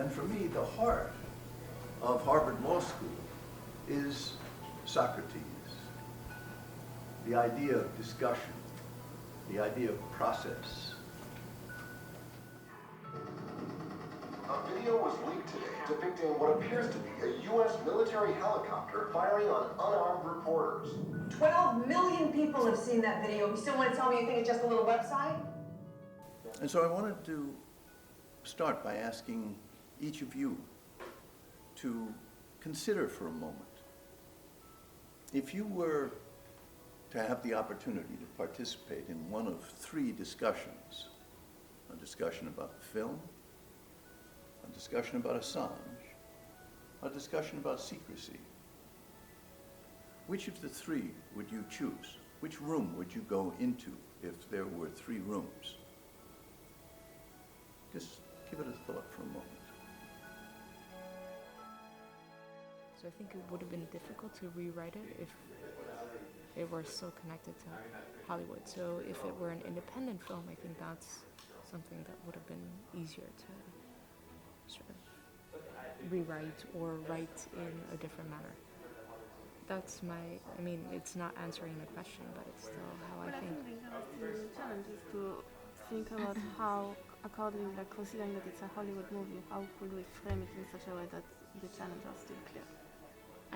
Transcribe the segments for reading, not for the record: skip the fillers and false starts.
And for me, the heart of Harvard Law School is Socrates. The idea of discussion, the idea of process. A video was leaked today depicting what appears to be a U.S. military helicopter firing on unarmed reporters. 12 million people have seen that video. You still want to tell me you think it's just a little website? And so I wanted to start by asking each of you to consider for a moment, if you were to have the opportunity to participate in one of three discussions, a discussion about the film, a discussion about Assange, a discussion about secrecy, which of the three would you choose? Which room would you go into if there were three rooms? Just give it a thought for a moment. So I think it would have been difficult to rewrite it if it were so connected to Hollywood. So if it were an independent film, I think that's something that would have been easier to sort of rewrite or write in a different manner. That's I mean, it's not answering the question, but it's still how I think. The challenge is to think about how, according, like considering that it's a Hollywood movie, how could we frame it in such a way that the challenges are still clear?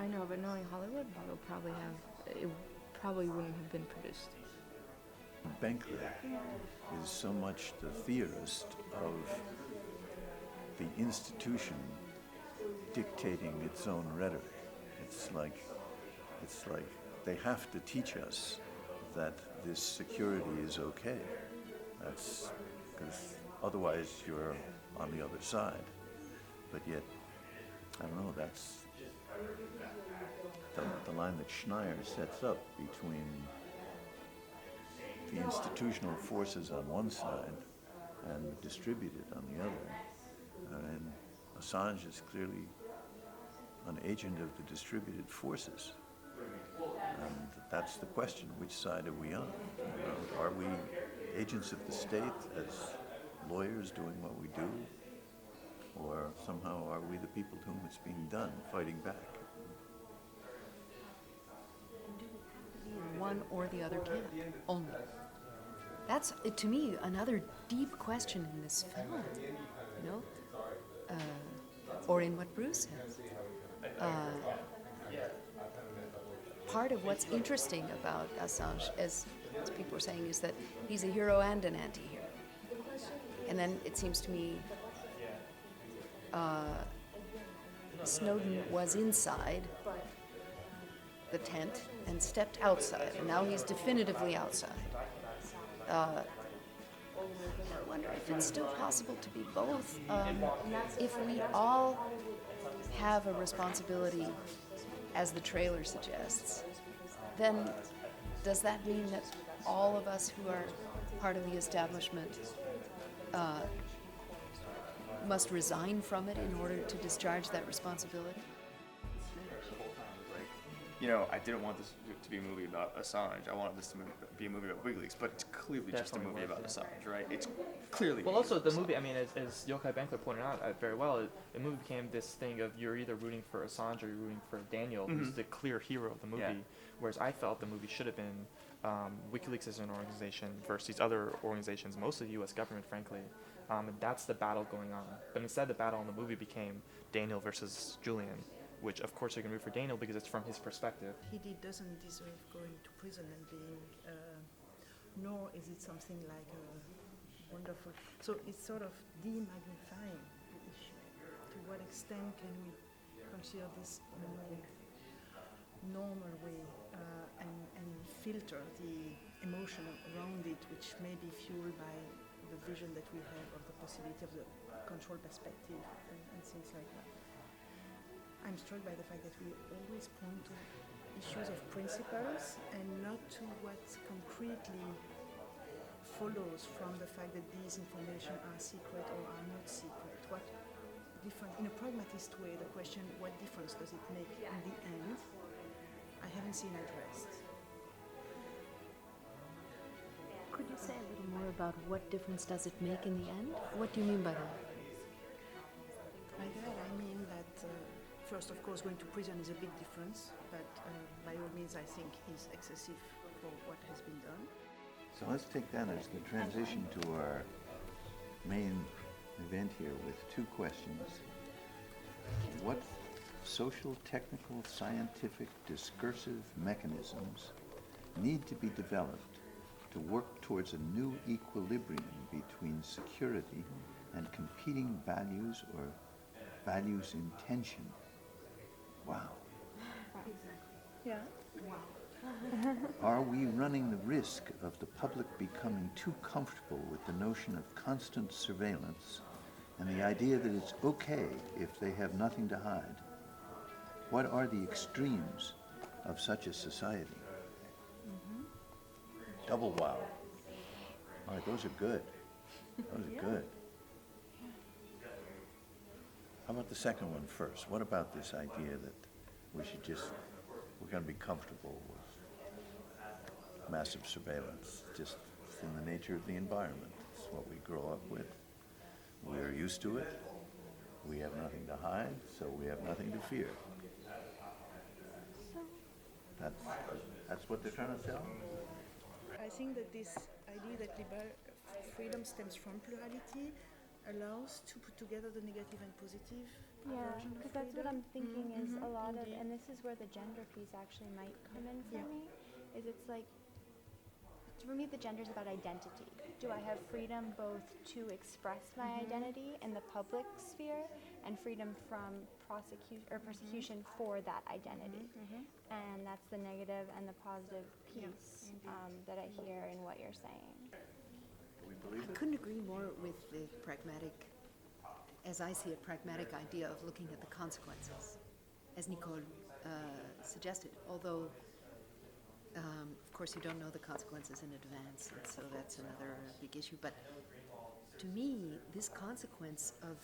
I know, but knowing Hollywood, it probably wouldn't have been produced. Benker is so much the theorist of the institution dictating its own rhetoric. It's like they have to teach us that this security is okay. That's because otherwise you're on the other side. But yet, I don't know, that's the line that Schneier sets up between the institutional forces on one side and the distributed on the other. And Assange is clearly an agent of the distributed forces. And that's the question, which side are we on? Are we agents of the state as lawyers doing what we do? Or somehow are we the people to whom it's being done, fighting back? One or the other camp only. That's, to me, another deep question in this film, you know, or in what Bruce says. Part of what's interesting about Assange, as people were saying, is that he's a hero and an anti-hero. And then it seems to me Snowden was inside the tent and stepped outside, and now he's definitively outside. I wonder if it's still possible to be both. If we all have a responsibility, as the trailer suggests, then does that mean that all of us who are part of the establishment must resign from it in order to discharge that responsibility? You know, I didn't want this to be a movie about Assange. I wanted this to be a movie about WikiLeaks, but it's clearly just a movie about Assange, right? It's clearly. Well, also the movie. I mean, as Yochai Benkler pointed out very well, the movie became this thing of you're either rooting for Assange or you're rooting for Daniel, who's the clear hero of the movie. Yeah. Whereas I felt the movie should have been WikiLeaks as an organization versus these other organizations, mostly the U.S. government, frankly. And that's the battle going on. But instead, the battle in the movie became Daniel versus Julian, which of course you're going to root for Daniel because it's from his perspective. He doesn't deserve going to prison and being, nor is it something like wonderful. So it's sort of demagnifying the issue. To what extent can we consider this normal way and filter the emotion around it, which may be fueled by the vision that we have of the possibility of the control perspective and things like that. I'm struck by the fact that we always point to issues of principles and not to what concretely follows from the fact that these information are secret or are not secret. What difference, in a pragmatist way, the question, what difference does it make in the end, I haven't seen addressed. Could you say a little more about what difference does it make in the end? What do you mean by that? I first, of course, going to prison is a big difference, but by all means, I think is excessive for what has been done. So let's take that as the transition to our main event here with two questions. What social, technical, scientific, discursive mechanisms need to be developed to work towards a new equilibrium between security and competing values or values in tension? Wow. Yeah. Are we running the risk of the public becoming too comfortable with the notion of constant surveillance and the idea that it's okay if they have nothing to hide? What are the extremes of such a society? Double wow. All right, those are good. Those are good. How about the second one first? What about this idea that we're going to be comfortable with massive surveillance? Just it's in the nature of the environment. It's what we grow up with. We're used to it. We have nothing to hide, so we have nothing to fear. That's what they're trying to sell? I think that this idea that freedom stems from plurality allows to put together the negative and positive version of because that's what freedom. I'm thinking is a lot of, indeed. and this is where the gender piece actually might come in for me, is it's like, for me the gender is about identity. Do I have freedom both to express my identity in the public sphere and freedom from persecution for that identity? And that's the negative and the positive piece that I hear in what you're saying. I couldn't agree more with the pragmatic, as I see it, pragmatic idea of looking at the consequences, as Nicole suggested, although of course you don't know the consequences in advance, and so that's another big issue. But to me, this consequence of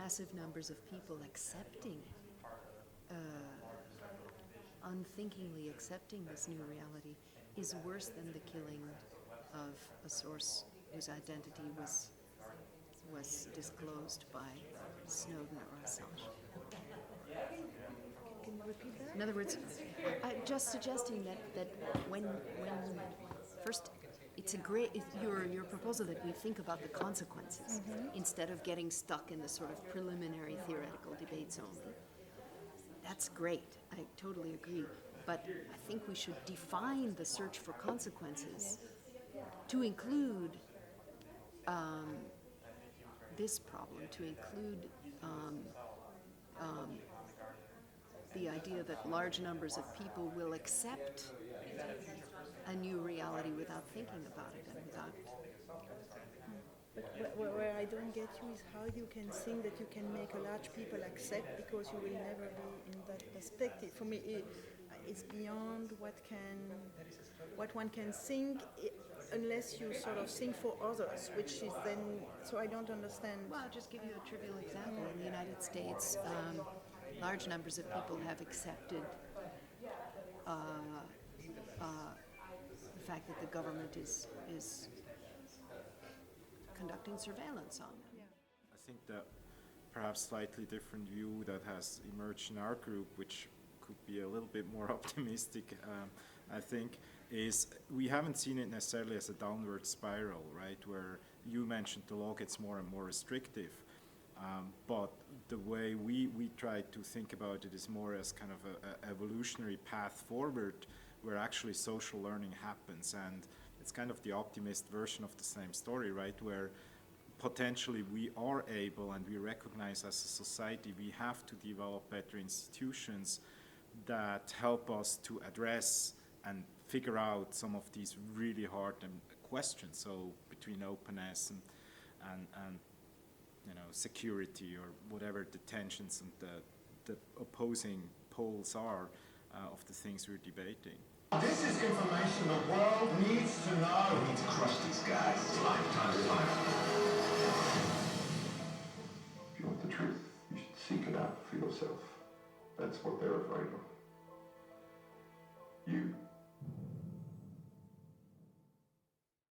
massive numbers of people accepting, unthinkingly accepting this new reality is worse than the killing of a source whose identity was disclosed by Snowden or Assange. Can you repeat that? In other words, just suggesting that when first, it's a great, your proposal that we think about the consequences instead of getting stuck in the sort of preliminary theoretical debates only. That's great. I totally agree. But I think we should define the search for consequences to include this problem, to include the idea that large numbers of people will accept a new reality without thinking about it and without. But where I don't get you is how you can think that you can make a large people accept, because you will never be in that perspective. For me, it's beyond what one can think, unless you sort of think for others, which is then, so I don't understand. Well, I'll just give you a trivial example. In the United States, large numbers of people have accepted the fact that the government is conducting surveillance on them. I think that perhaps slightly different view that has emerged in our group, which could be a little bit more optimistic, I think, is we haven't seen it necessarily as a downward spiral, right, where you mentioned the law gets more and more restrictive. But the way we try to think about it is more as kind of an evolutionary path forward where actually social learning happens. And it's kind of the optimist version of the same story, right, where potentially we are able, and we recognize as a society we have to develop better institutions that help us to address and figure out some of these really hard questions. So between openness and you know, security, or whatever the tensions and the opposing poles are of the things we're debating. This is information the world needs to know. We need to crush these guys. Lifetime.